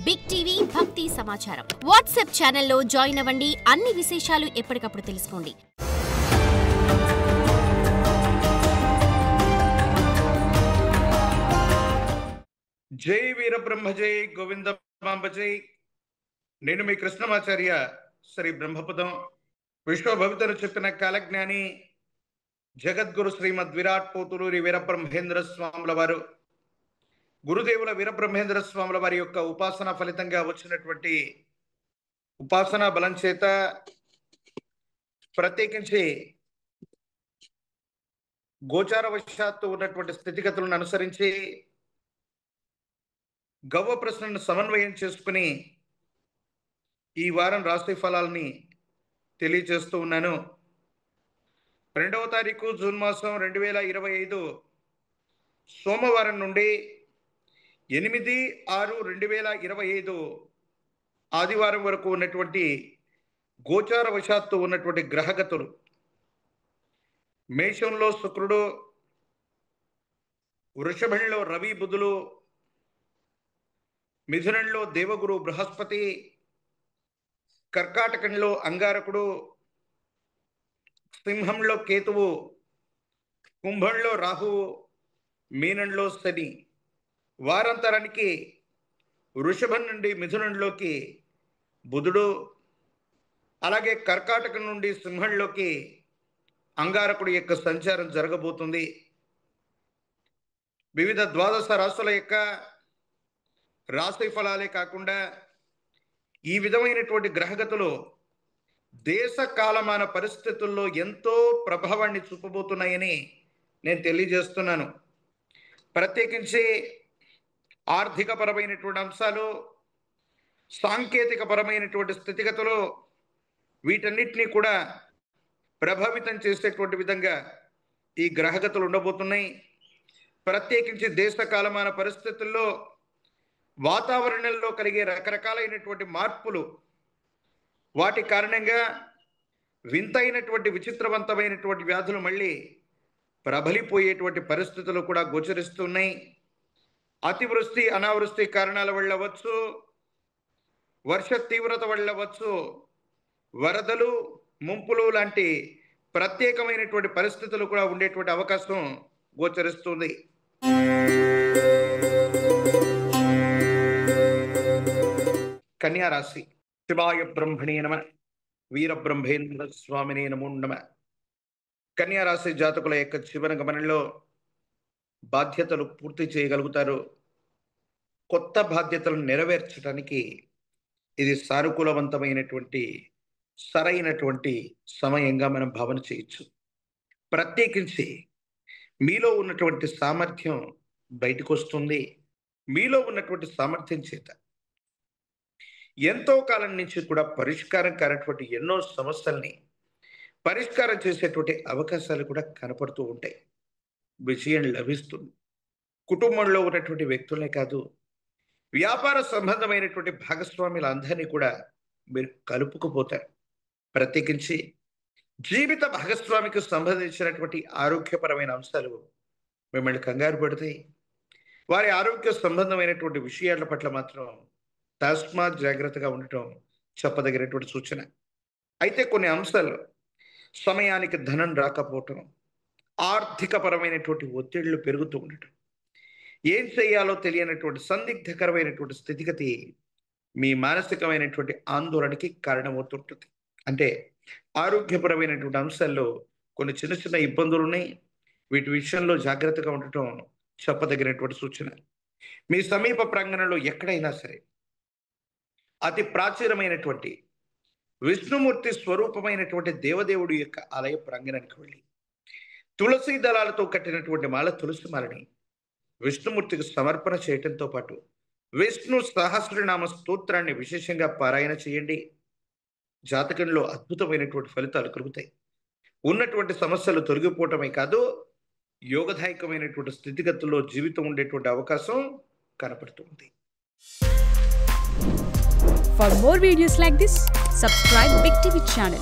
Big TV భక్తి సమాచారం WhatsApp ఛానల్లో జాయిన్ అవ్వండి. అన్ని విశేషాలు ఎప్పటికప్పుడు తెలుసుకోండి. జై వీర బ్రహ్మ జై గోవింద మాంబ జై. నేను మీ కృష్ణమాచార్య శ్రీ బ్రహ్మపదం. విశ్వభవితను చెప్పిన కాలజ్ఞాని జగద్గురు శ్రీమద్ విరాట్ పోతులూరి వీరబ్రహ్మేంద్ర స్వాముల వారు, గురుదేవుల వీరబ్రహ్మేంద్ర స్వాముల వారి యొక్క ఉపాసన ఫలితంగా వచ్చినటువంటి ఉపాసనా బలం చేత ప్రత్యేకించి గోచారవశాత్తు ఉన్నటువంటి స్థితిగతులను అనుసరించి గవ్వ ప్రశ్నను సమన్వయం చేసుకుని ఈ వారం రాశి ఫలాలని తెలియజేస్తూ ఉన్నాను. 2వ తారీఖు జూన్ మాసం 2025 సోమవారం నుండి 8/6/2025 ఆదివారం వరకు ఉన్నటువంటి గోచారవశాత్తు ఉన్నటువంటి గ్రహగతులు: మేషంలో శుక్రుడు, వృషభంలో రవి బుధులు, మిథునంలో దేవగురు బృహస్పతి, కర్కాటకంలో అంగారకుడు, సింహంలో కేతువు, కుంభంలో రాహువు, మీనంలో శని. వారాంతరానికి వృషభం నుండి మిథునంలోకి బుధుడు, అలాగే కర్కాటకం నుండి సింహంలోకి అంగారకుడి యొక్క సంచారం జరగబోతుంది. వివిధ ద్వాదశ రాశుల యొక్క రాశి ఫలాలే కాకుండా ఈ విధమైనటువంటి గ్రహగతులు దేశ కాలమాన పరిస్థితుల్లో ఎంతో ప్రభావాన్ని చూపబోతున్నాయని నేను తెలియజేస్తున్నాను. ప్రత్యేకించి ఆర్థిక పరమైనటువంటి అంశాలు, సాంకేతిక పరమైనటువంటి స్థితిగతులు, వీటన్నిటినీ కూడా ప్రభావితం చేసేటువంటి విధంగా ఈ గ్రహగతులు ఉండబోతున్నాయి. ప్రత్యేకించి దేశ కాలమాన పరిస్థితుల్లో వాతావరణంలో కలిగే రకరకాలైనటువంటి మార్పులు, వాటి కారణంగా వింతైనటువంటి విచిత్రవంతమైనటువంటి వ్యాధులు మళ్ళీ ప్రబలిపోయేటువంటి పరిస్థితులు కూడా గోచరిస్తున్నాయి. అతివృష్టి అనావృష్టి కారణాల వల్ల అవ్వచ్చు, వర్ష తీవ్రత వల్ల అవ్వచ్చు, వరదలు ముంపులు లాంటి ప్రత్యేకమైనటువంటి పరిస్థితులు కూడా ఉండేటువంటి అవకాశం గోచరిస్తుంది. కన్యా రాశి. శివాయ బ్రహ్మణే నమ, వీరబ్రహ్మేంద్ర స్వామినే నమో నమ. కన్యా రాశి జాతకుల యొక్క జీవన గమనంలో బాధ్యతలు పూర్తి చేయగలుగుతారు. కొత్త బాధ్యతలను నెరవేర్చడానికి ఇది సానుకూలవంతమైనటువంటి సరైనటువంటి సమయంగా మనం భావన చేయొచ్చు. ప్రత్యేకించి మీలో ఉన్నటువంటి సామర్థ్యం బయటకు వస్తుంది. మీలో ఉన్నటువంటి సామర్థ్యం చేత ఎంతో కాలం నుంచి కూడా పరిష్కారం కానటువంటి ఎన్నో సమస్యల్ని పరిష్కారం చేసేటువంటి అవకాశాలు కూడా కనపడుతూ ఉంటాయి. విజయం లభిస్తుంది. కుటుంబంలో ఉన్నటువంటి వ్యక్తులే కాదు, వ్యాపార సంబంధమైనటువంటి భాగస్వాములందరినీ కూడా మీరు కలుపుకుపోతారు. ప్రత్యేకించి జీవిత భాగస్వామికి సంబంధించినటువంటి ఆరోగ్యపరమైన అంశాలు మిమ్మల్ని కంగారు పడతాయి. వారి ఆరోగ్య సంబంధమైనటువంటి విషయాల పట్ల మాత్రం తస్మాత్ జాగ్రత్తగా ఉండటం చెప్పదగినటువంటి సూచన. అయితే కొన్ని అంశాలు, సమయానికి ధనం రాకపోవటం, ఆర్థిక పరమైనటువంటి ఒత్తిళ్లు పెరుగుతూ ఉండటం, ఏం చేయాలో తెలియనటువంటి సందిగ్ధకరమైనటువంటి స్థితిగతి మీ మానసికమైనటువంటి ఆందోళనకి కారణమవుతుంటుంది. అంటే ఆరోగ్యపరమైనటువంటి అంశాల్లో కొన్ని చిన్న చిన్న ఇబ్బందులు ఉన్నాయి. వీటి విషయంలో జాగ్రత్తగా ఉండటం చెప్పదగినటువంటి సూచన. మీ సమీప ప్రాంగణంలో ఎక్కడైనా సరే అతి ప్రాచీనమైనటువంటి విష్ణుమూర్తి స్వరూపమైనటువంటి దేవదేవుడి యొక్క ఆలయ ప్రాంగణానికి వెళ్ళి తులసి దళాలతో కట్టినటువంటి మాల, తులసి మాలని విష్ణుమూర్తికి సమర్పణ చేయటంతో పాటు విష్ణు సహస్రనామ స్తోత్రాన్ని విశేషంగా పారాయణ చేయండి. జాతకంలో అద్భుతమైనటువంటి ఫలితాలు కలుగుతాయి. ఉన్నటువంటి సమస్యలు తొలగిపోవటమే కాదు, యోగదాయకమైనటువంటి స్థితిగతుల్లో జీవితం ఉండేటువంటి అవకాసం కనపడుతుంది. For more videos like this, subscribe Big TV channel.